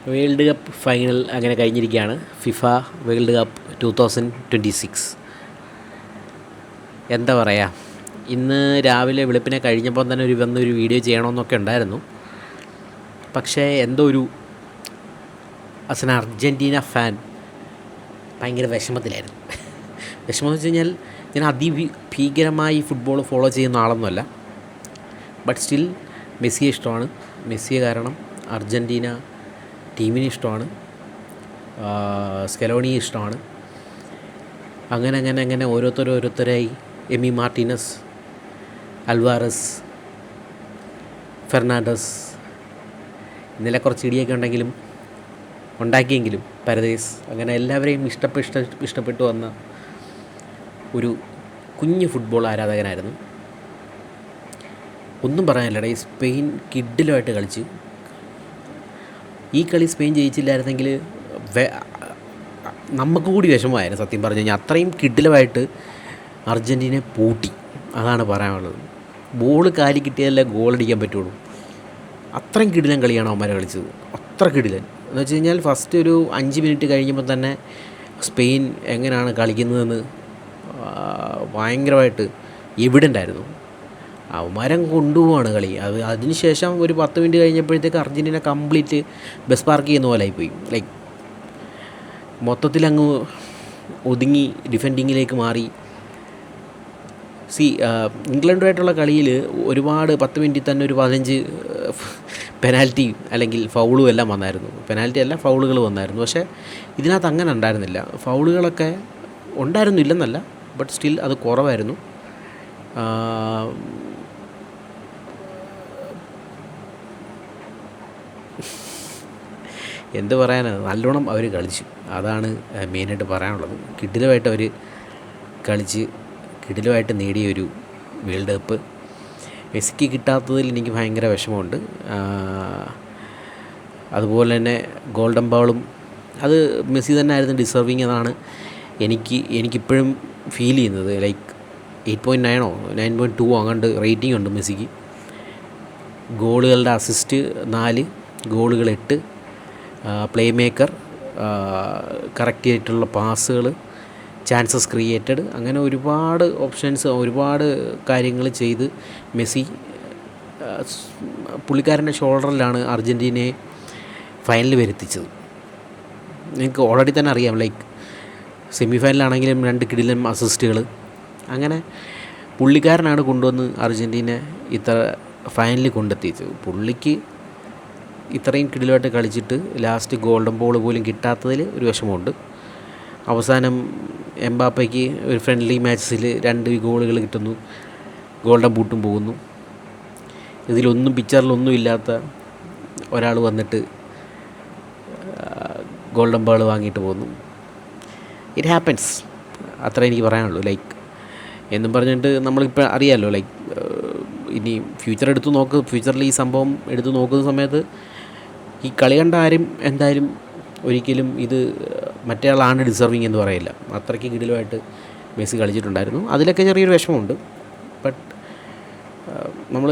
World cup final അങ്ങനെ കഴിഞ്ഞിരിക്കുകയാണ്. FIFA world cup 2026. എന്താ പറയുക, ഇന്ന് രാവിലെ വെളുപ്പിനെ കഴിഞ്ഞപ്പോൾ തന്നെ വന്നൊരു വീഡിയോ ചെയ്യണമെന്നൊക്കെ ഉണ്ടായിരുന്നു. പക്ഷേ എന്തോ ഒരു ആസ് എൻ അർജൻറ്റീന ഫാൻ ഭയങ്കര വിഷമത്തിലായിരുന്നു. വിഷമം എന്ന് വെച്ച് കഴിഞ്ഞാൽ ഞാൻ അതിഭീകരമായി ഫുട്ബോൾ ഫോളോ ചെയ്യുന്ന ആളൊന്നുമല്ല. ബട്ട് സ്റ്റിൽ മെസ്സിയെ ഇഷ്ടമാണ്. മെസ്സിയെ കാരണം അർജൻറ്റീന ടീമിനെ ഇഷ്ടമാണ്. സ്കലോണിയെ ഇഷ്ടമാണ്. അങ്ങനെ ഓരോരുത്തരായി എമി മാർട്ടിനസ്, അൽവാരസ്, ഫെർണാണ്ടസ്, ഇന്നലെ കുറച്ച് ഇടിയൊക്കെ ഉണ്ടാക്കിയെങ്കിലും പരദേശ്, അങ്ങനെ എല്ലാവരെയും ഇഷ്ടപ്പെട്ടു വന്ന ഒരു കുഞ്ഞു ഫുട്ബോൾ ആരാധകനായിരുന്നു. ഒന്നും പറയാനില്ലടാ, ഈ സ്പെയിൻ കിഡിലുമായിട്ട് കളിച്ച്. ഈ കളി സ്പെയിൻ ജയിച്ചില്ലായിരുന്നെങ്കിൽ നമുക്ക് കൂടി വിഷമമായിരുന്നു സത്യം പറഞ്ഞു കഴിഞ്ഞാൽ. അത്രയും കിഡിലുമായിട്ട് അർജൻറ്റീനയെ പൂട്ടി, അതാണ് പറയാനുള്ളത്. ബോൾ കാലി കിട്ടിയാലേ ഗോളടിക്കാൻ പറ്റുള്ളൂ. അത്രയും കിടിലൻ കളിയാണ് അവന്മാരെ കളിച്ചത്, അത്ര കിടിലൻ എന്ന് വെച്ച് കഴിഞ്ഞാൽ. ഫസ്റ്റ് ഒരു 5 മിനിറ്റ് കഴിഞ്ഞപ്പോൾ തന്നെ സ്പെയിൻ എങ്ങനെയാണ് കളിക്കുന്നതെന്ന് ഭയങ്കരമായിട്ട് എവിഡൻ്റ് ആയിരുന്നു. അവന്മാരം കൊണ്ടുപോവാണ് കളി. അതിനുശേഷം ഒരു 10 മിനിറ്റ് കഴിഞ്ഞപ്പോഴത്തേക്ക് അർജൻറ്റീന കംപ്ലീറ്റ് ബസ് പാർക്ക് ചെയ്യുന്ന പോലെ ആയിപ്പോയി. ലൈക്ക് മൊത്തത്തിലങ്ങ് ഒതുങ്ങി ഡിഫെൻഡിങ്ങിലേക്ക് മാറി. ഇംഗ്ലണ്ടുമായിട്ടുള്ള കളിയിൽ ഒരുപാട് 10 മിനിറ്റിൽ തന്നെ ഒരു 15 പെനാൽറ്റി അല്ലെങ്കിൽ ഫൗളും എല്ലാം വന്നായിരുന്നു. പെനാൽറ്റി അല്ല, ഫൗളുകൾ വന്നായിരുന്നു. പക്ഷേ ഇതിനകത്ത് അങ്ങനെ ഉണ്ടായിരുന്നില്ല. ഫൗളുകളൊക്കെ ഉണ്ടായിരുന്നു, ഇല്ലെന്നല്ല, ബട്ട് സ്റ്റിൽ അത് കുറവായിരുന്നു. എന്ത് പറയാനാണ്, നല്ലോണം അവർ കളിച്ചു, അതാണ് മെയിനായിട്ട് പറയാനുള്ളത്. കിടിലമായിട്ട് അവർ കളിച്ച് കിടിലമായിട്ട് നേടിയൊരു വേൾഡ് കപ്പ്. മെസ്സിക്ക് കിട്ടാത്തതിൽ എനിക്ക് ഭയങ്കര വിഷമമുണ്ട്. അതുപോലെ തന്നെ ഗോൾഡൻ ബോളും അത് മെസ്സി തന്നെ ആയിരുന്നു ഡിസർവിങ് എന്നാണ് എനിക്കിപ്പോഴും ഫീൽ ചെയ്യുന്നത്. ലൈക്ക് 8.9 9.2 അങ്ങോട്ട് റേറ്റിംഗ് ഉണ്ട് മെസ്സിക്ക്. ഗോളുകളുടെ അസിസ്റ്റ് 4, ഗോളുകൾ 8, പ്ലേ മേക്കർ, കറക്റ്റ് ആയിട്ടുള്ള പാസുകൾ, ചാൻസസ് ക്രിയേറ്റഡ്, അങ്ങനെ ഒരുപാട് ഓപ്ഷൻസ്, ഒരുപാട് കാര്യങ്ങൾ ചെയ്ത് മെസ്സി പുള്ളിക്കാരൻ്റെ ഷോൾഡറിലാണ് അർജൻറ്റീനയെ ഫൈനലിൽ വരുത്തിച്ചത്. നിങ്ങൾക്ക് ഓൾറെഡി തന്നെ അറിയാം. ലൈക്ക് സെമി ഫൈനലാണെങ്കിലും 2 കിടിലൻ അസിസ്റ്റുകൾ, അങ്ങനെ പുള്ളിക്കാരനാണ് കൊണ്ടുവന്ന് അർജൻറ്റീന ഇത്ര ഫൈനലിൽ കൊണ്ടെത്തിച്ചത്. പുള്ളിക്ക് ഇത്രയും കിടിലമായിട്ട് കളിച്ചിട്ട് ലാസ്റ്റ് ഗോൾഡൻ ബോൾ പോലും കിട്ടാത്തതിൽ ഒരു വിഷമമുണ്ട്. അവസാനം എംബാപ്പയ്ക്ക് ഒരു ഫ്രണ്ട്ലി മാച്ചസിൽ 2 ഗോളുകൾ കിട്ടുന്നു, ഗോൾഡൻ ബൂട്ടും പോകുന്നു. ഇതിലൊന്നും പിക്ചറിലൊന്നും ഇല്ലാത്ത ഒരാൾ വന്നിട്ട് ഗോൾഡൻ ബോൾ വാങ്ങിയിട്ട് പോകുന്നു. ഇറ്റ് ഹാപ്പൻസ്, അത്ര എനിക്ക് പറയാനുള്ളൂ. ലൈക്ക് എന്നും പറഞ്ഞിട്ട് നമ്മളിപ്പോൾ അറിയാമല്ലോ, ലൈക്ക് ഇനി ഫ്യൂച്ചറിൽ ഈ സംഭവം എടുത്ത് നോക്കുന്ന സമയത്ത് ഈ കളി കണ്ട ആരും എന്തായാലും ഒരിക്കലും ഇത് മറ്റേ ആളാണ് ഡിസർവിങ് എന്ന് പറയില്ല. അത്രയ്ക്ക് കിടിലമായിട്ട് മെസ്സി കളിച്ചിട്ടുണ്ടായിരുന്നു. അതിലൊക്കെ ചെറിയൊരു വിഷമമുണ്ട്. ബട്ട് നമ്മൾ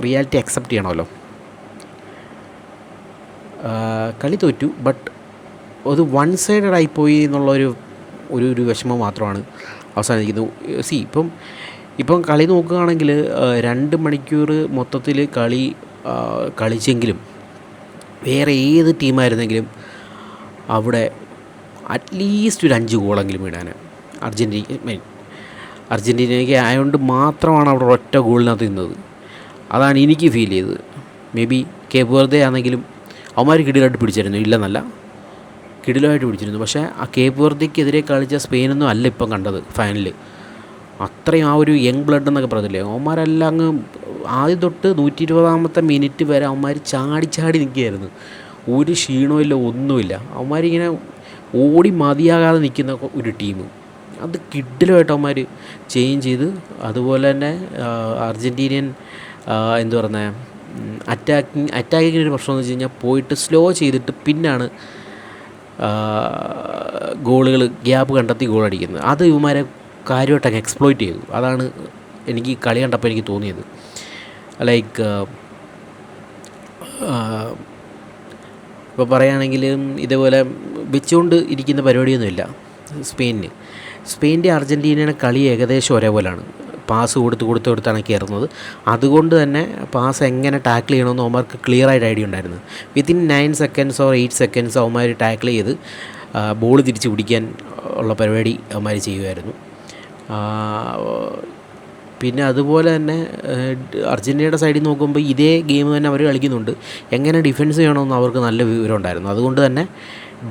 റിയാലിറ്റി അക്സെപ്റ്റ് ചെയ്യണമല്ലോ. കളി തോറ്റു, ബട്ട് അത് വൺ സൈഡഡ് ആയിപ്പോയി എന്നുള്ളൊരു ഒരു വിഷമം മാത്രമാണ് അവസാനിക്കുന്നത്. ഇപ്പം കളി നോക്കുകയാണെങ്കിൽ 2 മണിക്കൂർ മൊത്തത്തിൽ കളിച്ചെങ്കിലും വേറെ ഏത് ടീമായിരുന്നെങ്കിലും അവിടെ അറ്റ്ലീസ്റ്റ് ഒരു 5 ഗോളെങ്കിലും ഇടാൻ അർജൻറ്റീനയ്ക്ക് ആയതുകൊണ്ട് മാത്രമാണ് അവിടെ ഒറ്റ ഗോളിനകത്ത് നിന്നത്. അതാണ് എനിക്ക് ഫീൽ ചെയ്തത്. മേ ബി കേപ്പ് വെർദെ ആണെങ്കിലും അവന്മാർ കിടിലായിട്ട് പിടിച്ചിരുന്നു, ഇല്ലെന്നല്ല, കിടിലമായിട്ട് പിടിച്ചിരുന്നു. പക്ഷേ ആ കേപ്പ് വെർദെക്കെതിരെ കളിച്ച സ്പെയിനൊന്നും അല്ല ഇപ്പം കണ്ടത് ഫൈനലിൽ. അത്രയും ആ ഒരു യങ് ബ്ലഡ് എന്നൊക്കെ പറഞ്ഞില്ലേ, അവന്മാരെല്ലാം അങ്ങ് ആദ്യം തൊട്ട് 120ാമത്തെ മിനിറ്റ് വരെ അവന്മാർ ചാടി നിൽക്കുകയായിരുന്നു. ഒരു ക്ഷീണമില്ല, ഒന്നുമില്ല. അവന്മാരിങ്ങനെ ഓടി മതിയാകാതെ നിൽക്കുന്ന ഒരു ടീം. അത് കിഡിലുമായിട്ട് അവന്മാർ ചേഞ്ച് ചെയ്ത്. അതുപോലെ തന്നെ അർജൻറ്റീനിയൻ അറ്റാക്കിങ്ങിൻ്റെ ഒരു പ്രശ്നം എന്ന് വെച്ച് കഴിഞ്ഞാൽ പോയിട്ട് സ്ലോ ചെയ്തിട്ട് പിന്നാണ് ഗോളുകൾ ഗ്യാപ്പ് കണ്ടെത്തി ഗോളടിക്കുന്നത്. അത് ഇവന്മാരെ കാര്യമായിട്ട് അങ്ങ് എക്സ്പ്ലോയിറ്റ് ചെയ്തു. അതാണ് എനിക്ക് കളി കണ്ടപ്പോൾ എനിക്ക് തോന്നിയത്. ലൈക്ക് ഇപ്പോൾ പറയുകയാണെങ്കിൽ ഇതേപോലെ വെച്ചുകൊണ്ട് ഇരിക്കുന്ന പരിപാടിയൊന്നുമില്ല സ്പെയിൻ്റെ അർജൻറ്റീനയുടെ കളി ഏകദേശം ഒരേപോലെയാണ്. പാസ് കൊടുത്താണ് കയറുന്നത്. അതുകൊണ്ട് തന്നെ പാസ് എങ്ങനെ ടാക്കിൾ ചെയ്യണമെന്ന് അവന്മാർക്ക് ക്ലിയറായിട്ട് ഐഡിയ ഉണ്ടായിരുന്നു. വിത്തിൻ 9 സെക്കൻഡ്സ് ഓർ 8 സെക്കൻഡ്സ് അവന്മാർ ടാക്കിൾ ചെയ്ത് ബോൾ തിരിച്ച് പിടിക്കാൻ ഉള്ള പരിപാടി അവന്മാർ ചെയ്യുമായിരുന്നു. പിന്നെ അതുപോലെ തന്നെ അർജൻറ്റീനയുടെ സൈഡിൽ നോക്കുമ്പോൾ ഇതേ ഗെയിം തന്നെ അവർ കളിക്കുന്നുണ്ട്. എങ്ങനെ ഡിഫെൻസ് ചെയ്യണമെന്ന് അവർക്ക് നല്ല വിവരം ഉണ്ടായിരുന്നു. അതുകൊണ്ട് തന്നെ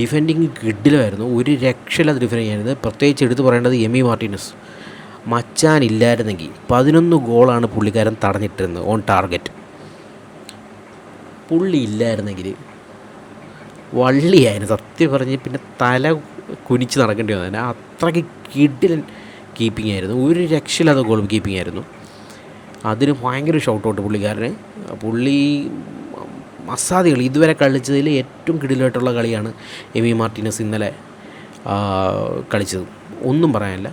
ഡിഫെൻഡിങ് കിഡിലുമായിരുന്നു. ഒരു രക്ഷയില്ലാത്ത ഡിഫെൻഡ് ചെയ്യായിരുന്നു. പ്രത്യേകിച്ച് എടുത്ത് പറയേണ്ടത് എമി മാർട്ടിനസ്. മച്ചാനില്ലായിരുന്നെങ്കിൽ 11 ഗോളാണ് പുള്ളിക്കാരൻ തടഞ്ഞിട്ടിരുന്നത് ഓൺ ടാർഗറ്റ്. പുള്ളി ഇല്ലായിരുന്നെങ്കിൽ വള്ളിയായിരുന്നു സത്യം പറഞ്ഞ്. പിന്നെ തല കുനിച്ച് നടക്കേണ്ടി വന്നതിന് അത്രയ്ക്ക് കിഡിലൻ കീപ്പിംഗ് ആയിരുന്നു. ഒരു രക്ഷയില്ലാത്ത ഗോൾ കീപ്പിംഗ് ആയിരുന്നു. അതിന് ഭയങ്കര ഷൗട്ട് ഔട്ട് പുള്ളിക്കാരന്. പുള്ളി അസാധ്യ കളി ഇതുവരെ കളിച്ചതിൽ ഏറ്റവും കിടിലായിട്ടുള്ള കളിയാണ് എമി മാർട്ടിനസ് ഇന്നലെ കളിച്ചത്. ഒന്നും പറയാനില്ല.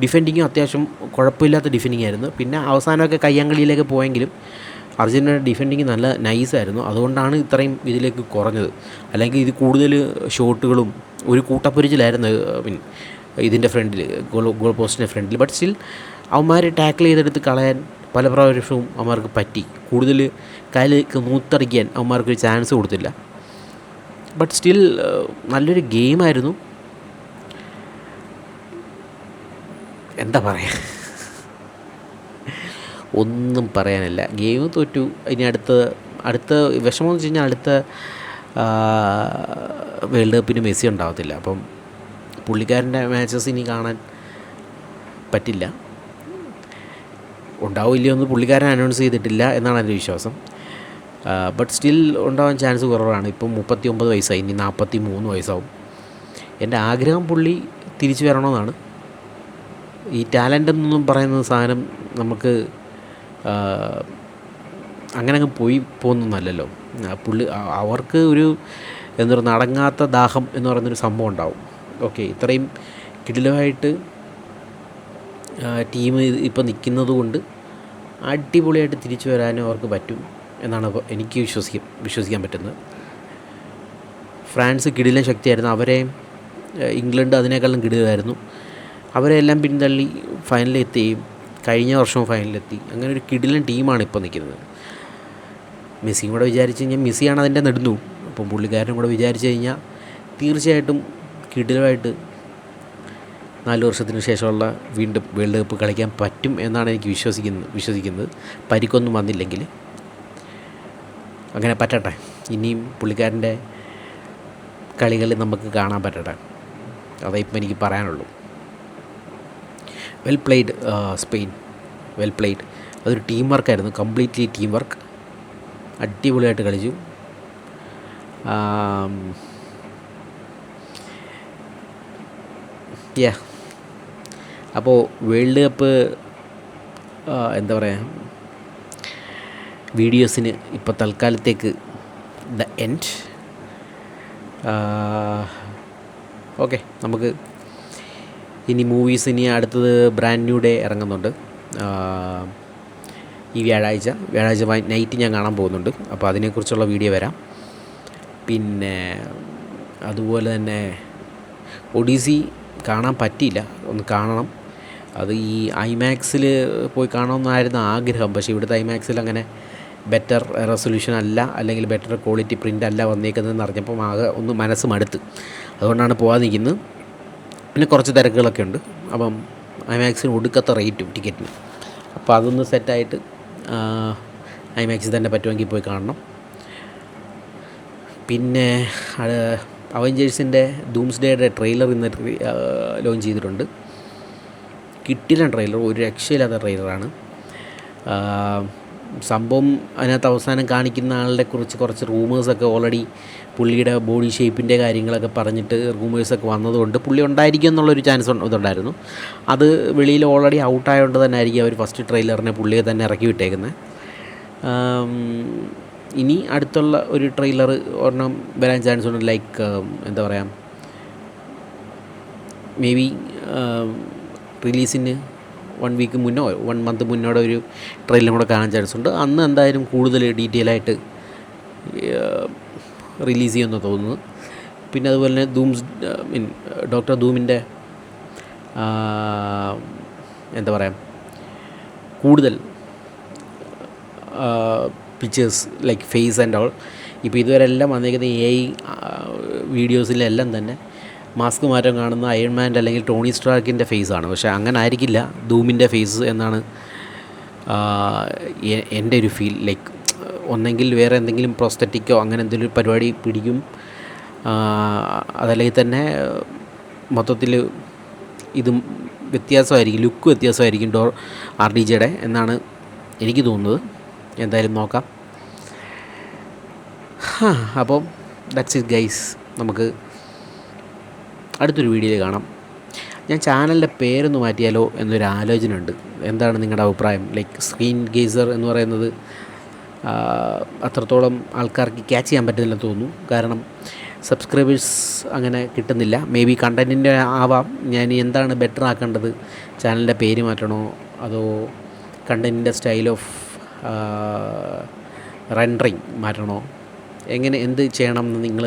ഡിഫെൻഡിങ്ങും അത്യാവശ്യം കുഴപ്പമില്ലാത്ത ഡിഫെൻഡിങ് ആയിരുന്നു. പിന്നെ അവസാനമൊക്കെ കയ്യാങ്കളിയിലേക്ക് പോയെങ്കിലും അർജൻറ്റീനയുടെ ഡിഫെൻഡിങ് നല്ല നൈസായിരുന്നു. അതുകൊണ്ടാണ് ഇത്രയും ഇതിലേക്ക് കുറഞ്ഞത്. അല്ലെങ്കിൽ ഇത് കൂടുതൽ ഷോട്ടുകളും ഒരു കൂട്ടപ്പൊരിച്ചിലായിരുന്നു ഇതിൻ്റെ ഫ്രണ്ടിൽ, ഗോൾ പോസ്റ്റിൻ്റെ ഫ്രണ്ടിൽ. ബട്ട് സ്റ്റിൽ അവന്മാർ ടാക്കിൾ ചെയ്തെടുത്ത് കളയാൻ പല പ്രാവശ്യവും അവന്മാർക്ക് പറ്റി. കൂടുതൽ കയ്യിലേക്ക് നൂത്തടിക്കാൻ അവന്മാർക്കൊരു ചാൻസ് കൊടുത്തില്ല. ബട്ട് സ്റ്റിൽ നല്ലൊരു ഗെയിമായിരുന്നു. എന്താ പറയുക, ഒന്നും പറയാനില്ല. ഗെയിം തോറ്റു. ഇനി അടുത്ത വിഷമം എന്ന് വെച്ച് കഴിഞ്ഞാൽ അടുത്ത വേൾഡ് കപ്പിന് മെസ്സി ഉണ്ടാകത്തില്ല. അപ്പം പുള്ളിക്കാരൻ്റെ മാച്ചസ് ഇനി കാണാൻ പറ്റില്ല. ഉണ്ടാവില്ലയോ എന്ന് പുള്ളിക്കാരൻ അനൗൺസ് ചെയ്തിട്ടില്ല എന്നാണ് എൻ്റെ വിശ്വാസം. ബട്ട് സ്റ്റിൽ ഉണ്ടാവാൻ ചാൻസ് കുറവാണ്. ഇപ്പം 39 വയസ്സായി, ഇനി 43 വയസ്സാവും. എൻ്റെ ആഗ്രഹം പുള്ളി തിരിച്ചു വരണമെന്നാണ്. ഈ ടാലൻ്റ് എന്നൊന്നും പറയുന്ന സാധനം നമുക്ക് അങ്ങനെ അങ്ങ് പോകുന്നൊന്നല്ലല്ലോ. പുള്ളി അവർക്ക് ഒരു എന്താ പറയുക, അടങ്ങാത്ത ദാഹം എന്ന് പറയുന്നൊരു സംഭവം ഉണ്ടാവും. ഓക്കെ, ഇത്രയും കിടിലമായിട്ട് ടീം ഇപ്പോൾ നിൽക്കുന്നത് കൊണ്ട് അടിപൊളിയായിട്ട് തിരിച്ചു വരാനും അവർക്ക് പറ്റും എന്നാണ് എനിക്ക് വിശ്വസിക്കാൻ പറ്റുന്നത്. ഫ്രാൻസ് കിടിലൻ ശക്തിയായിരുന്നു. അവരെ ഇംഗ്ലണ്ട് അതിനേക്കാളും കിടിലായിരുന്നു. അവരെല്ലാം പിന്തള്ളി ഫൈനലിലെത്തുകയും കഴിഞ്ഞ വർഷവും ഫൈനലിലെത്തി. അങ്ങനെ ഒരു കിടിലൻ ടീമാണ് ഇപ്പോൾ നിൽക്കുന്നത്. മെസ്സിയും കൂടെ വിചാരിച്ച് കഴിഞ്ഞാൽ, മെസ്സിയാണ് അതിൻ്റെ നെടുന്തൂൺ. അപ്പം പുള്ളിക്കാരനും കൂടെ വിചാരിച്ച് കഴിഞ്ഞാൽ തീർച്ചയായിട്ടും കിടിലമായിട്ട് 4 വർഷത്തിന് ശേഷമുള്ള വീണ്ടും വേൾഡ് കപ്പ് കളിക്കാൻ പറ്റും എന്നാണ് എനിക്ക് വിശ്വസിക്കുന്നത്. പരിക്കൊന്നും വന്നില്ലെങ്കിൽ അങ്ങനെ പറ്റട്ടെ. ഇനിയും പുള്ളിക്കാരൻ്റെ കളികൾ നമുക്ക് കാണാൻ പറ്റട്ടെ. അതേ ഇപ്പം എനിക്ക് പറയാനുള്ളൂ. Well played Spain, well played. അതൊരു ടീം വർക്കായിരുന്നു, കംപ്ലീറ്റ്ലി ടീം വർക്ക്. അടിപൊളിയായിട്ട് കളിച്ചു. അപ്പോൾ വേൾഡ് കപ്പ് എന്താ പറയുക, വീഡിയോസിന് ഇപ്പോൾ തൽക്കാലത്തേക്ക് ദ എൻഡ്. ഓക്കെ, നമുക്ക് ഇനി മൂവീസ്, ഇനി അടുത്തത് ബ്രാൻഡ് ന്യൂ ഡേ ഇറങ്ങുന്നുണ്ട് ഈ വ്യാഴാഴ്ച നൈറ്റ് ഞാൻ കാണാൻ പോകുന്നുണ്ട്. അപ്പോൾ അതിനെക്കുറിച്ചുള്ള വീഡിയോ വരാം. പിന്നെ അതുപോലെ തന്നെ ഒഡീസി കാണാൻ പറ്റിയില്ല, ഒന്ന് കാണണം. അത് ഈ ഐമാക്സിൽ പോയി കാണണമെന്നായിരുന്നു ആഗ്രഹം. പക്ഷേ ഇവിടുത്തെ ഐമാക്സിൽ അങ്ങനെ ബെറ്റർ റെസൊല്യൂഷൻ അല്ല, അല്ലെങ്കിൽ ബെറ്റർ ക്വാളിറ്റി പ്രിൻ്റ് അല്ല വന്നേക്കുന്നതെന്ന് അറിഞ്ഞപ്പം ആകെ ഒന്ന് മനസ്സ് മടുത്ത്. അതുകൊണ്ടാണ് പോകാൻ നിൽക്കുന്നത്. പിന്നെ കുറച്ച് തിരക്കുകളൊക്കെ ഉണ്ട്. അപ്പം ഐമാക്സിന് ഒടുക്കത്തെ റേറ്റും ടിക്കറ്റിന്. അപ്പോൾ അതൊന്ന് സെറ്റായിട്ട് ഐമാക്സിൽ തന്നെ പറ്റുമെങ്കിൽ പോയി കാണണം. പിന്നെ അവഞ്ചേഴ്സിൻ്റെ ഡൂംസ്ഡേയുടെ ട്രെയിലർ ഇന്ന് ലോഞ്ച് ചെയ്തിട്ടുണ്ട്. കിട്ടില്ല ട്രെയിലർ, ഒരു രക്ഷയില്ലാത്ത ട്രെയിലറാണ്. സംഭവം അതിനകത്ത് അവസാനം കാണിക്കുന്ന ആളുടെ കുറിച്ച് കുറച്ച് റൂമേഴ്സൊക്കെ ഓൾറെഡി പുള്ളിയുടെ ബോഡി ഷേപ്പിൻ്റെ കാര്യങ്ങളൊക്കെ പറഞ്ഞിട്ട് റൂമേഴ്സൊക്കെ വന്നതുകൊണ്ട് പുള്ളി ഉണ്ടായിരിക്കും എന്നുള്ളൊരു ചാൻസ് ഇതുണ്ടായിരുന്നു. അത് വെളിയിൽ ഓൾറെഡി ഔട്ടായതുകൊണ്ട് തന്നെ ആയിരിക്കും അവർ ഫസ്റ്റ് ട്രെയിലറിനെ പുള്ളിയെ തന്നെ ഇറക്കി വിട്ടേക്കുന്നത്. ഇനി അടുത്തുള്ള ഒരു ട്രെയിലർ ഒരെണ്ണം വരാൻ ചാൻസ് ഉണ്ട്. ലൈക്ക് എന്താ പറയുക, മേ ബി റിലീസിന് 1 വീക്ക് മുന്നോ 1 മന്ത് മുന്നോടെ ഒരു ട്രെയിലറും കൂടെ കാണാൻ ചാൻസ് ഉണ്ട്. അന്ന് എന്തായാലും കൂടുതൽ ഡീറ്റെയിൽ ആയിട്ട് റിലീസ് ചെയ്യുമെന്ന് തോന്നുന്നു. പിന്നെ അതുപോലെ തന്നെ ഡോക്ടർ ധൂമിൻ്റെ എന്താ പറയുക, കൂടുതൽ pictures like face and all. ഇപ്പോൾ ഇതുവരെ എല്ലാം വന്നിരിക്കുന്ന AI വീഡിയോസിലെല്ലാം തന്നെ മാസ്ക് മാറ്റം കാണുന്ന അയൺമാൻ്റെ അല്ലെങ്കിൽ ടോണി സ്റ്റാർക്കിൻ്റെ ഫേസാണ്. പക്ഷേ അങ്ങനെ ആയിരിക്കില്ല ധൂമിൻ്റെ ഫേസ് എന്നാണ് എൻ്റെ ഒരു ഫീൽ. ലൈക്ക് ഒന്നെങ്കിൽ വേറെ എന്തെങ്കിലും പ്രോസ്തറ്റിക്കോ അങ്ങനെ എന്തെങ്കിലും പരിപാടി പിടിക്കും, അതല്ലെങ്കിൽ തന്നെ മൊത്തത്തിൽ ഇത് വ്യത്യാസമായിരിക്കും, ലുക്ക് വ്യത്യാസമായിരിക്കും RDJയുടെ എന്നാണ് എനിക്ക് തോന്നുന്നത്. എന്തായാലും നോക്കാം. അപ്പം ദാറ്റ്സ് ഇറ്റ് ഗൈസ്. നമുക്ക് അടുത്തൊരു വീഡിയോയിൽ കാണാം. ഞാൻ ചാനലിൻ്റെ പേരൊന്ന് മാറ്റിയാലോ എന്നൊരു ആലോചന ഉണ്ട്. എന്താണ് നിങ്ങളുടെ അഭിപ്രായം? ലൈക്ക് സ്ക്രീൻ ഗേസർ എന്ന് പറയുന്നത് അത്രത്തോളം ആൾക്കാർക്ക് ക്യാച്ച് ചെയ്യാൻ പറ്റുന്നില്ലെന്ന് തോന്നുന്നു. കാരണം സബ്സ്ക്രൈബേഴ്സ് അങ്ങനെ കിട്ടുന്നില്ല. മേ ബി കണ്ടൻറ്റിൻ്റെ ആവാം. ഞാൻ എന്താണ് ബെറ്റർ ആക്കേണ്ടത്? ചാനലിൻ്റെ പേര് മാറ്റണോ അതോ കണ്ടൻറ്റിൻ്റെ സ്റ്റൈൽ ഓഫ് റെൻഡറിങ് മാറ്റണോ? എന്ത് ചെയ്യണം എന്ന് നിങ്ങൾ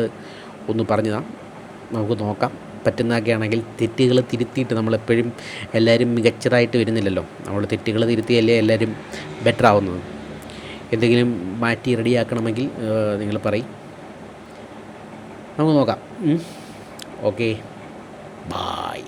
ഒന്ന് പറഞ്ഞു താ, നമുക്ക് നോക്കാം. പറ്റുന്നതൊക്കെ ആണെങ്കിൽ തെറ്റുകൾ തിരുത്തിയിട്ട്, നമ്മളെപ്പോഴും എല്ലാവരും മികച്ചതായിട്ട് വരുന്നില്ലല്ലോ. നമ്മൾ തെറ്റുകൾ തിരുത്തിയല്ലേ എല്ലാവരും ബെറ്റർ ആവുന്നത്. എന്തെങ്കിലും മാറ്റി റെഡിയാക്കണമെങ്കിൽ നിങ്ങൾ പറയും, നമുക്ക് നോക്കാം. Okay, bye.